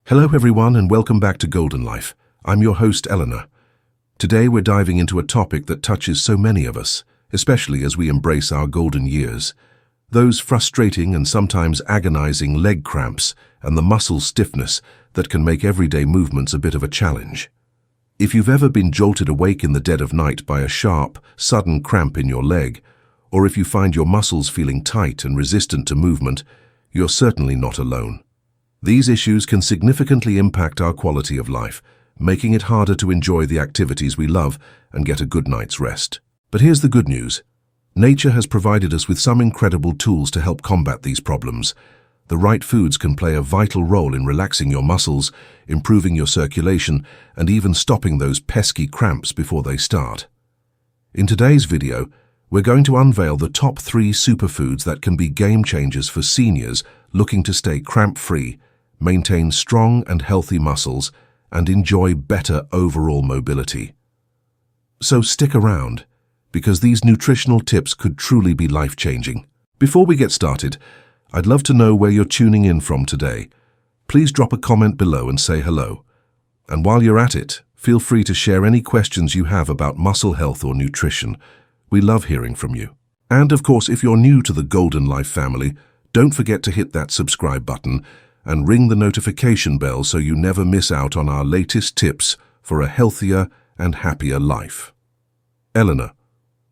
Hello everyone and welcome back to Golden Life. I'm your host Eleanor. Today we're diving into a topic that touches so many of us, especially as we embrace our golden years. Those frustrating and sometimes agonizing leg cramps and the muscle stiffness that can make everyday movements a bit of a challenge. If you've ever been jolted awake in the dead of night by a sharp, sudden cramp in your leg, or if you find your muscles feeling tight and resistant to movement, you're certainly not alone. These issues can significantly impact our quality of life, making it harder to enjoy the activities we love and get a good night's rest. But here's the good news. Nature has provided us with some incredible tools to help combat these problems. The right foods can play a vital role in relaxing your muscles, improving your circulation, and even stopping those pesky cramps before they start. In today's video, we're going to unveil the top 3 superfoods that can be game changers for seniors looking to stay cramp-free, maintain strong and healthy muscles, and enjoy better overall mobility. So stick around, because these nutritional tips could truly be life-changing. Before we get started, I'd love to know where you're tuning in from today. Please drop a comment below and say hello. And while you're at it, feel free to share any questions you have about muscle health or nutrition. We love hearing from you. And of course, if you're new to the Golden Life family, don't forget to hit that subscribe button and ring the notification bell so you never miss out on our latest tips for a healthier and happier life. Eleanor.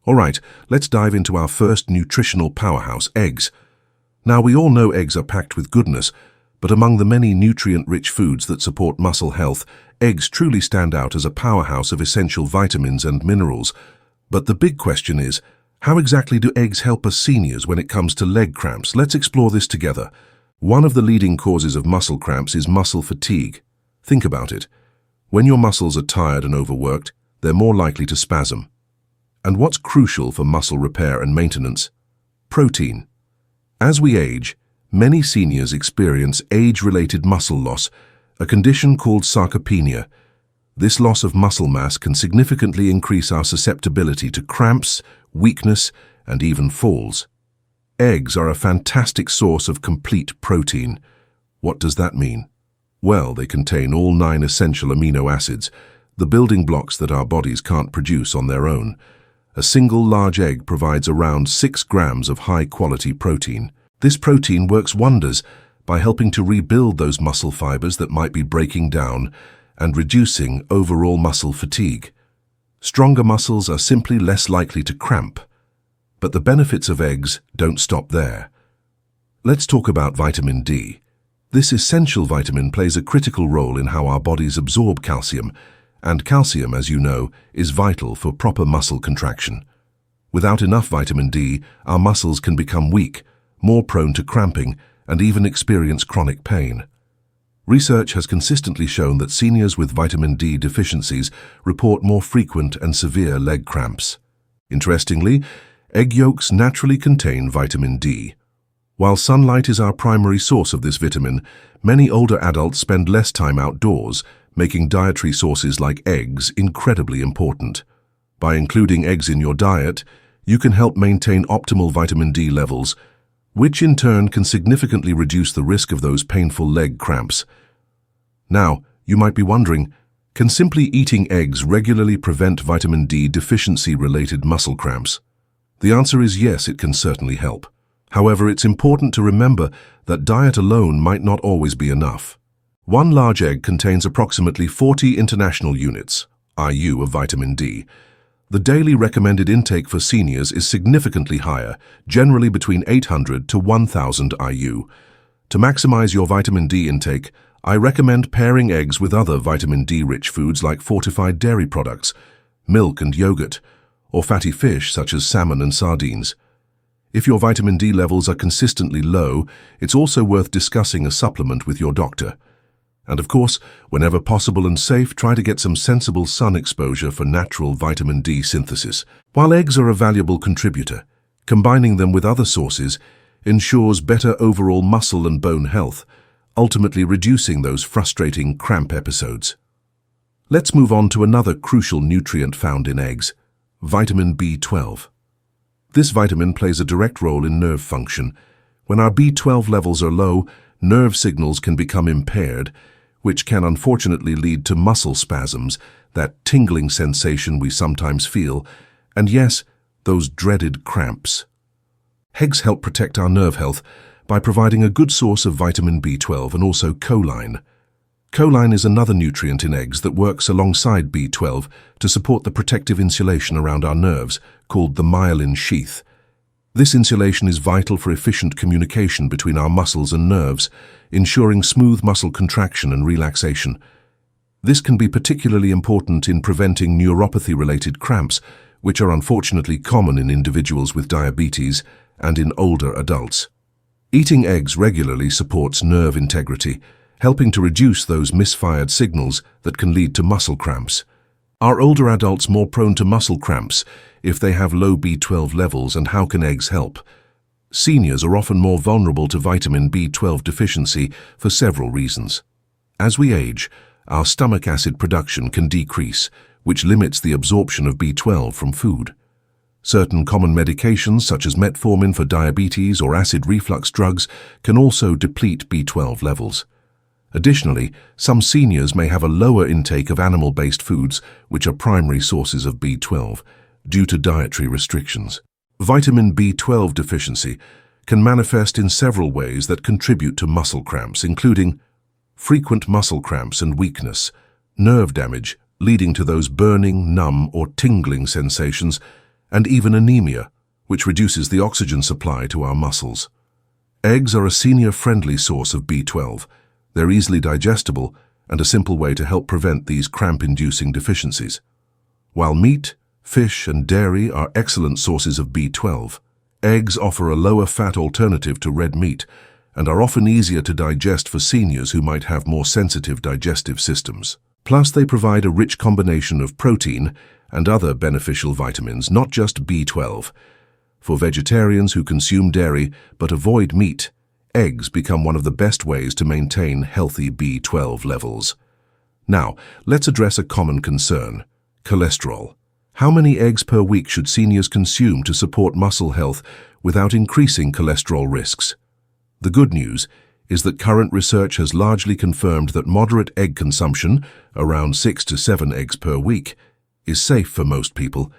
All right, let's dive into our first nutritional powerhouse, eggs. Now, we all know eggs are packed with goodness, but among the many nutrient-rich foods that support muscle health, eggs truly stand out as a powerhouse of essential vitamins and minerals. But the big question is, how exactly do eggs help us seniors when it comes to leg cramps? Let's explore this together. One of the leading causes of muscle cramps is muscle fatigue. Think about it. When your muscles are tired and overworked, they're more likely to spasm. And what's crucial for muscle repair and maintenance? Protein. As we age, many seniors experience age-related muscle loss, a condition called sarcopenia. This loss of muscle mass can significantly increase our susceptibility to cramps, weakness, and even falls. Eggs are a fantastic source of complete protein. What does that mean? Well, they contain all 9 essential amino acids, the building blocks that our bodies can't produce on their own. A single large egg provides around 6 grams of high-quality protein. This protein works wonders by helping to rebuild those muscle fibers that might be breaking down and reducing overall muscle fatigue. Stronger muscles are simply less likely to cramp. But the benefits of eggs don't stop there. Let's talk about vitamin D. This essential vitamin plays a critical role in how our bodies absorb calcium, and calcium, as you know, is vital for proper muscle contraction. Without enough vitamin D, our muscles can become weak, more prone to cramping, and even experience chronic pain. Research has consistently shown that seniors with vitamin D deficiencies report more frequent and severe leg cramps. Interestingly, egg yolks naturally contain vitamin D. While sunlight is our primary source of this vitamin, many older adults spend less time outdoors, making dietary sources like eggs incredibly important. By including eggs in your diet, you can help maintain optimal vitamin D levels, which in turn can significantly reduce the risk of those painful leg cramps. Now, you might be wondering, can simply eating eggs regularly prevent vitamin D deficiency-related muscle cramps? The answer is yes, it can certainly help. However, it's important to remember that diet alone might not always be enough. One large egg contains approximately 40 international units, IU, of vitamin D. The daily recommended intake for seniors is significantly higher, generally between 800 to 1000 IU. To maximize your vitamin D intake, I recommend pairing eggs with other vitamin D-rich foods like fortified dairy products, milk and yogurt, or fatty fish such as salmon and sardines. If your vitamin D levels are consistently low, it's also worth discussing a supplement with your doctor. And of course, whenever possible and safe, try to get some sensible sun exposure for natural vitamin D synthesis. While eggs are a valuable contributor, combining them with other sources ensures better overall muscle and bone health, ultimately reducing those frustrating cramp episodes. Let's move on to another crucial nutrient found in eggs: vitamin B12. This vitamin plays a direct role in nerve function. When our B12 levels are low, nerve signals can become impaired, which can unfortunately lead to muscle spasms, that tingling sensation we sometimes feel, and yes, those dreaded cramps. Eggs help protect our nerve health by providing a good source of vitamin B12 and also choline. Choline is another nutrient in eggs that works alongside B12 to support the protective insulation around our nerves, called the myelin sheath. This insulation is vital for efficient communication between our muscles and nerves, ensuring smooth muscle contraction and relaxation. This can be particularly important in preventing neuropathy-related cramps, which are unfortunately common in individuals with diabetes and in older adults. Eating eggs regularly supports nerve integrity, helping to reduce those misfired signals that can lead to muscle cramps. Are older adults more prone to muscle cramps if they have low B12 levels, and how can eggs help? Seniors are often more vulnerable to vitamin B12 deficiency for several reasons. As we age, our stomach acid production can decrease, which limits the absorption of B12 from food. Certain common medications, such as metformin for diabetes or acid reflux drugs, can also deplete B12 levels. Additionally, some seniors may have a lower intake of animal-based foods, which are primary sources of B12, due to dietary restrictions. Vitamin B12 deficiency can manifest in several ways that contribute to muscle cramps, including frequent muscle cramps and weakness, nerve damage leading to those burning, numb, or tingling sensations, and even anemia, which reduces the oxygen supply to our muscles. Eggs are a senior-friendly source of B12. They're easily digestible and a simple way to help prevent these cramp-inducing deficiencies. While meat, fish, and dairy are excellent sources of B12, eggs offer a lower-fat alternative to red meat and are often easier to digest for seniors who might have more sensitive digestive systems. Plus, they provide a rich combination of protein and other beneficial vitamins, not just B12. For vegetarians who consume dairy but avoid meat, eggs become one of the best ways to maintain healthy B12 levels. Now, let's address a common concern: cholesterol. How many eggs per week should seniors consume to support muscle health without increasing cholesterol risks? The good news is that current research has largely confirmed that moderate egg consumption, around 6 to 7 eggs per week, is safe for most people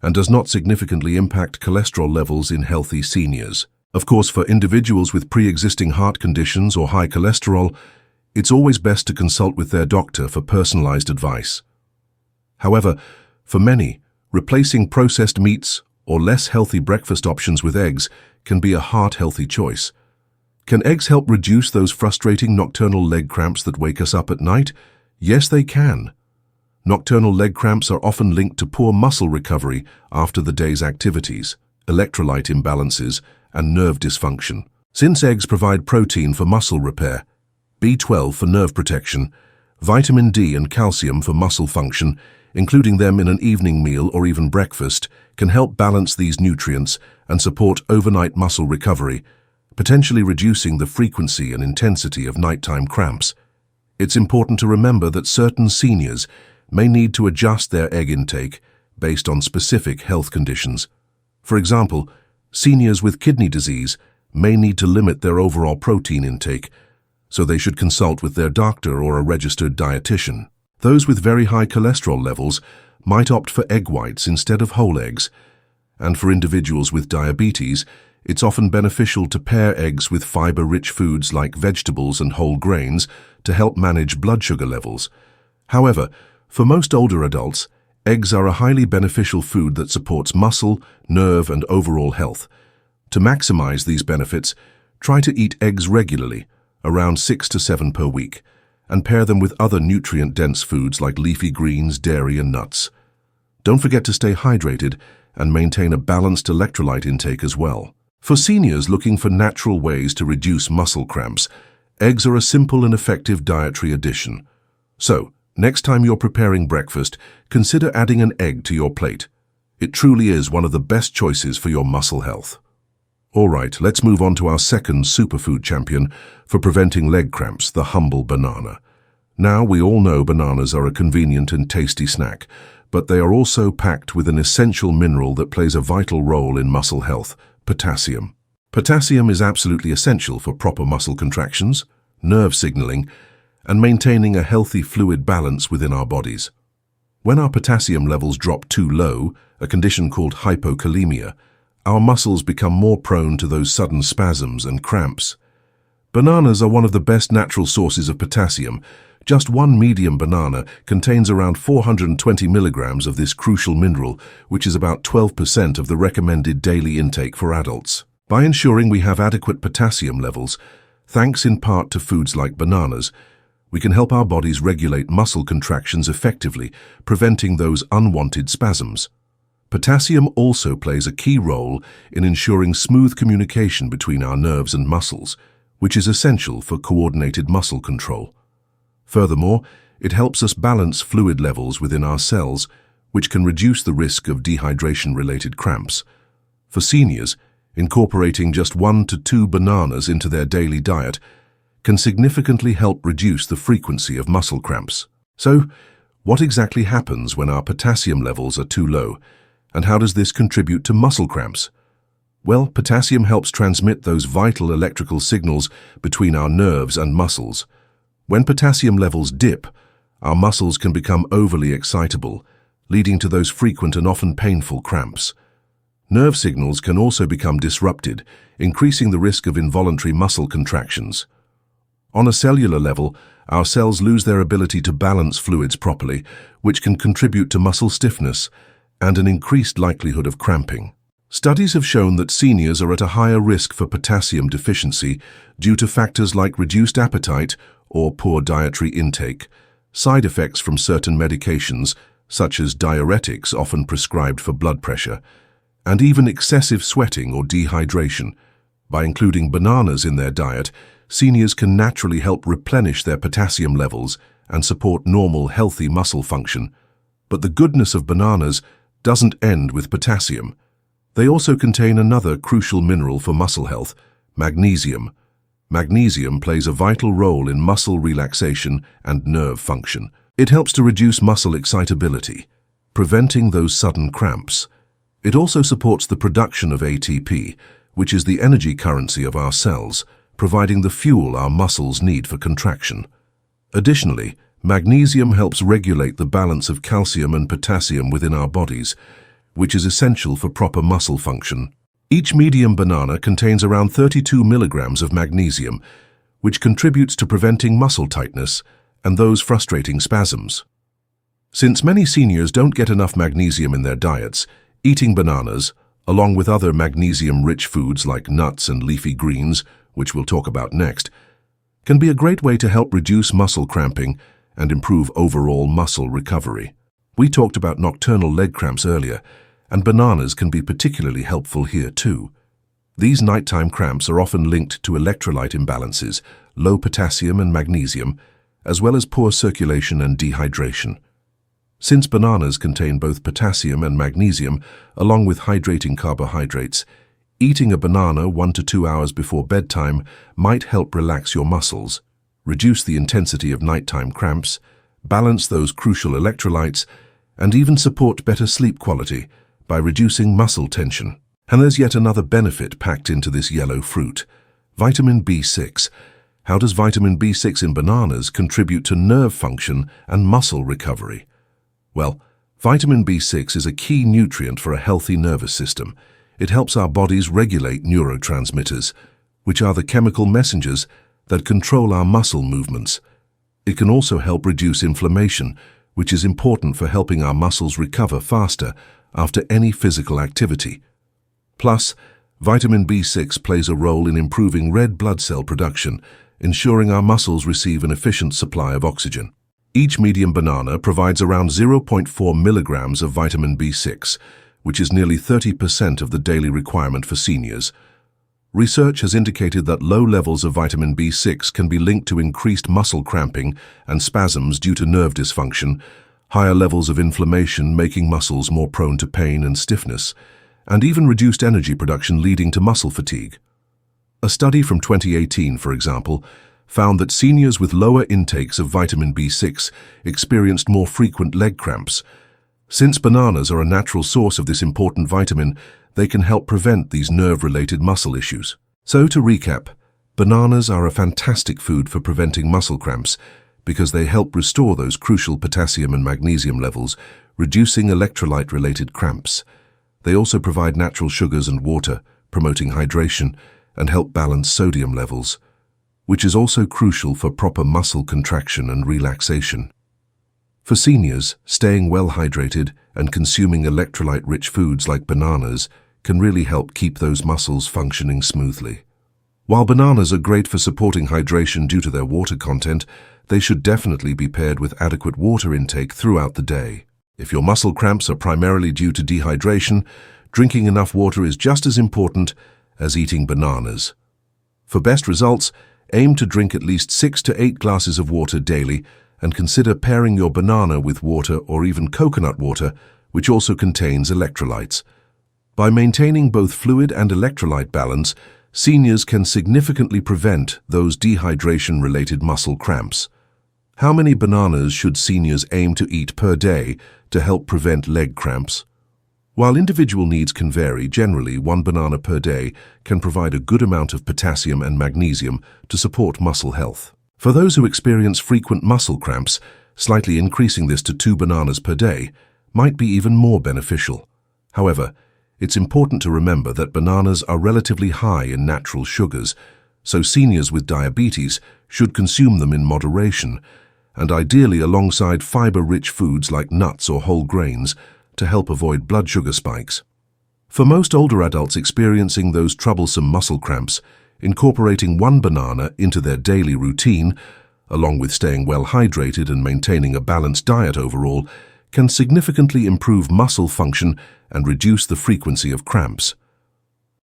and does not significantly impact cholesterol levels in healthy seniors. Of course, for individuals with pre-existing heart conditions or high cholesterol, it's always best to consult with their doctor for personalized advice. However, for many, replacing processed meats or less healthy breakfast options with eggs can be a heart-healthy choice. Can eggs help reduce those frustrating nocturnal leg cramps that wake us up at night? Yes, they can. Nocturnal leg cramps are often linked to poor muscle recovery after the day's activities, electrolyte imbalances, and nerve dysfunction. Since eggs provide protein for muscle repair, B12 for nerve protection, vitamin D and calcium for muscle function, including them in an evening meal or even breakfast, can help balance these nutrients and support overnight muscle recovery, potentially reducing the frequency and intensity of nighttime cramps. It's important to remember that certain seniors may need to adjust their egg intake based on specific health conditions. For example, seniors with kidney disease may need to limit their overall protein intake, so they should consult with their doctor or a registered dietitian. Those with very high cholesterol levels might opt for egg whites instead of whole eggs, and for individuals with diabetes, it's often beneficial to pair eggs with fiber-rich foods like vegetables and whole grains to help manage blood sugar levels. However, for most older adults, eggs are a highly beneficial food that supports muscle, nerve, and overall health. To maximize these benefits, try to eat eggs regularly, around 6 to 7 per week, and pair them with other nutrient-dense foods like leafy greens, dairy, and nuts. Don't forget to stay hydrated and maintain a balanced electrolyte intake as well. For seniors looking for natural ways to reduce muscle cramps, eggs are a simple and effective dietary addition. So, next time you're preparing breakfast, consider adding an egg to your plate. It truly is one of the best choices for your muscle health. All right, let's move on to our second superfood champion for preventing leg cramps, the humble banana. Now, we all know bananas are a convenient and tasty snack, but they are also packed with an essential mineral that plays a vital role in muscle health: potassium. Potassium is absolutely essential for proper muscle contractions, nerve signaling, and maintaining a healthy fluid balance within our bodies. When our potassium levels drop too low, a condition called hypokalemia, our muscles become more prone to those sudden spasms and cramps. Bananas are one of the best natural sources of potassium. Just one medium banana contains around 420 milligrams of this crucial mineral, which is about 12% of the recommended daily intake for adults. By ensuring we have adequate potassium levels, thanks in part to foods like bananas, we can help our bodies regulate muscle contractions effectively, preventing those unwanted spasms. Potassium also plays a key role in ensuring smooth communication between our nerves and muscles, which is essential for coordinated muscle control. Furthermore, it helps us balance fluid levels within our cells, which can reduce the risk of dehydration-related cramps. For seniors, incorporating just 1 to 2 bananas into their daily diet can significantly help reduce the frequency of muscle cramps. So, what exactly happens when our potassium levels are too low, and how does this contribute to muscle cramps? Well, potassium helps transmit those vital electrical signals between our nerves and muscles. When potassium levels dip, our muscles can become overly excitable, leading to those frequent and often painful cramps. Nerve signals can also become disrupted, increasing the risk of involuntary muscle contractions. On a cellular level, our cells lose their ability to balance fluids properly, which can contribute to muscle stiffness and an increased likelihood of cramping. Studies have shown that seniors are at a higher risk for potassium deficiency due to factors like reduced appetite or poor dietary intake, side effects from certain medications, such as diuretics often prescribed for blood pressure, and even excessive sweating or dehydration. By including bananas in their diet, seniors can naturally help replenish their potassium levels and support normal, healthy muscle function. But the goodness of bananas doesn't end with potassium. They also contain another crucial mineral for muscle health, magnesium. Magnesium plays a vital role in muscle relaxation and nerve function. It helps to reduce muscle excitability, preventing those sudden cramps. It also supports the production of ATP, which is the energy currency of our cells, providing the fuel our muscles need for contraction. Additionally, magnesium helps regulate the balance of calcium and potassium within our bodies, which is essential for proper muscle function. Each medium banana contains around 32 milligrams of magnesium, which contributes to preventing muscle tightness and those frustrating spasms. Since many seniors don't get enough magnesium in their diets, eating bananas, along with other magnesium-rich foods like nuts and leafy greens, which we'll talk about next, can be a great way to help reduce muscle cramping and improve overall muscle recovery. We talked about nocturnal leg cramps earlier, and bananas can be particularly helpful here too. These nighttime cramps are often linked to electrolyte imbalances, low potassium and magnesium, as well as poor circulation and dehydration. Since bananas contain both potassium and magnesium, along with hydrating carbohydrates, eating a banana 1 to 2 hours before bedtime might help relax your muscles, reduce the intensity of nighttime cramps, balance those crucial electrolytes, and even support better sleep quality by reducing muscle tension. And there's yet another benefit packed into this yellow fruit: vitamin B6. How does vitamin B6 in bananas contribute to nerve function and muscle recovery? Well, vitamin B6 is a key nutrient for a healthy nervous system. It helps our bodies regulate neurotransmitters, which are the chemical messengers that control our muscle movements. It can also help reduce inflammation, which is important for helping our muscles recover faster after any physical activity. Plus, vitamin B6 plays a role in improving red blood cell production, ensuring our muscles receive an efficient supply of oxygen. Each medium banana provides around 0.4 milligrams of vitamin B6, which is nearly 30% of the daily requirement for seniors. Research has indicated that low levels of vitamin B6 can be linked to increased muscle cramping and spasms due to nerve dysfunction, higher levels of inflammation making muscles more prone to pain and stiffness, and even reduced energy production leading to muscle fatigue. A study from 2018, for example, found that seniors with lower intakes of vitamin B6 experienced more frequent leg cramps. Since bananas are a natural source of this important vitamin, they can help prevent these nerve-related muscle issues. So to recap, bananas are a fantastic food for preventing muscle cramps, because they help restore those crucial potassium and magnesium levels, reducing electrolyte-related cramps. They also provide natural sugars and water, promoting hydration, and help balance sodium levels, which is also crucial for proper muscle contraction and relaxation. For seniors, staying well hydrated and consuming electrolyte-rich foods like bananas can really help keep those muscles functioning smoothly. While bananas are great for supporting hydration due to their water content, they should definitely be paired with adequate water intake throughout the day. If your muscle cramps are primarily due to dehydration, drinking enough water is just as important as eating bananas. For best results, aim to drink at least 6 to 8 glasses of water daily and consider pairing your banana with water or even coconut water, which also contains electrolytes. By maintaining both fluid and electrolyte balance, seniors can significantly prevent those dehydration-related muscle cramps. How many bananas should seniors aim to eat per day to help prevent leg cramps? While individual needs can vary, generally 1 banana per day can provide a good amount of potassium and magnesium to support muscle health. For those who experience frequent muscle cramps, slightly increasing this to 2 bananas per day might be even more beneficial. However, it's important to remember that bananas are relatively high in natural sugars, so seniors with diabetes should consume them in moderation, and ideally alongside fiber-rich foods like nuts or whole grains to help avoid blood sugar spikes. For most older adults experiencing those troublesome muscle cramps, incorporating 1 banana into their daily routine, along with staying well hydrated and maintaining a balanced diet overall, can significantly improve muscle function and reduce the frequency of cramps.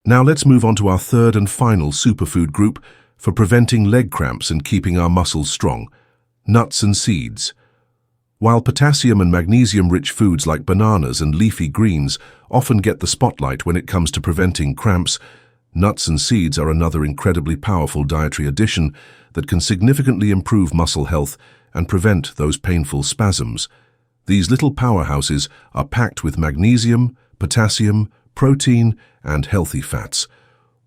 Now let's move on to our third and final superfood group for preventing leg cramps and keeping our muscles strong: nuts and seeds. While potassium and magnesium-rich foods like bananas and leafy greens often get the spotlight when it comes to preventing cramps, nuts and seeds are another incredibly powerful dietary addition that can significantly improve muscle health and prevent those painful spasms. These little powerhouses are packed with magnesium, potassium, protein, and healthy fats,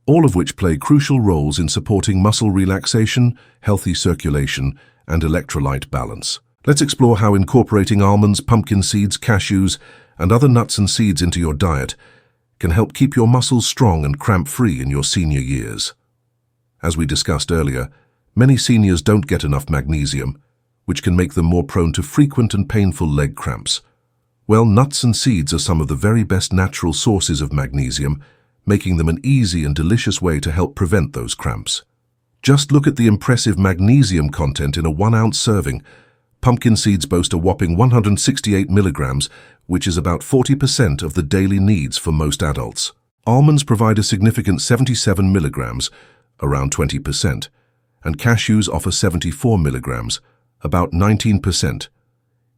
all of which play crucial roles in supporting muscle relaxation, healthy circulation, and electrolyte balance. Let's explore how incorporating almonds, pumpkin seeds, cashews, and other nuts and seeds into your diet can help keep your muscles strong and cramp-free in your senior years. As we discussed earlier, many seniors don't get enough magnesium, which can make them more prone to frequent and painful leg cramps. Well, nuts and seeds are some of the very best natural sources of magnesium, making them an easy and delicious way to help prevent those cramps. Just look at the impressive magnesium content in a 1-ounce serving. Pumpkin seeds boast a whopping 168 milligrams, which is about 40% of the daily needs for most adults. Almonds provide a significant 77 milligrams, around 20%, and cashews offer 74 milligrams, about 19%.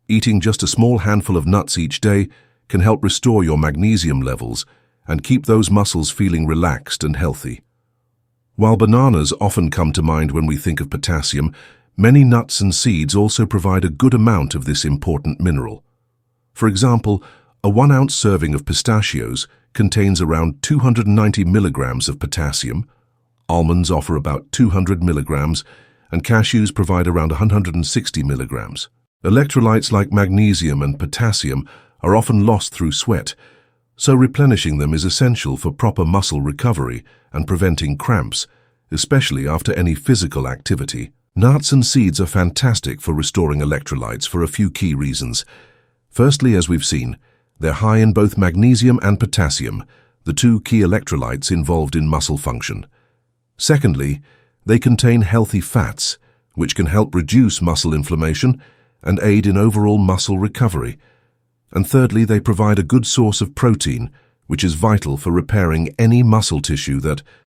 Eating just a small handful of nuts each day can help restore your magnesium levels and keep those muscles feeling relaxed and healthy. While bananas often come to mind when we think of potassium, many nuts and seeds also provide a good amount of this important mineral. For example, a 1-ounce serving of pistachios contains around 290 milligrams of potassium, almonds offer about 200 milligrams, and cashews provide around 160 milligrams. Electrolytes like magnesium and potassium are often lost through sweat, so replenishing them is essential for proper muscle recovery and preventing cramps, especially after any physical activity. Nuts and seeds are fantastic for restoring electrolytes for a few key reasons. Firstly, as we've seen, they're high in both magnesium and potassium, the 2 key electrolytes involved in muscle function. Secondly, they contain healthy fats, which can help reduce muscle inflammation and aid in overall muscle recovery. And thirdly, they provide a good source of protein, which is vital for repairing any muscle tissue that,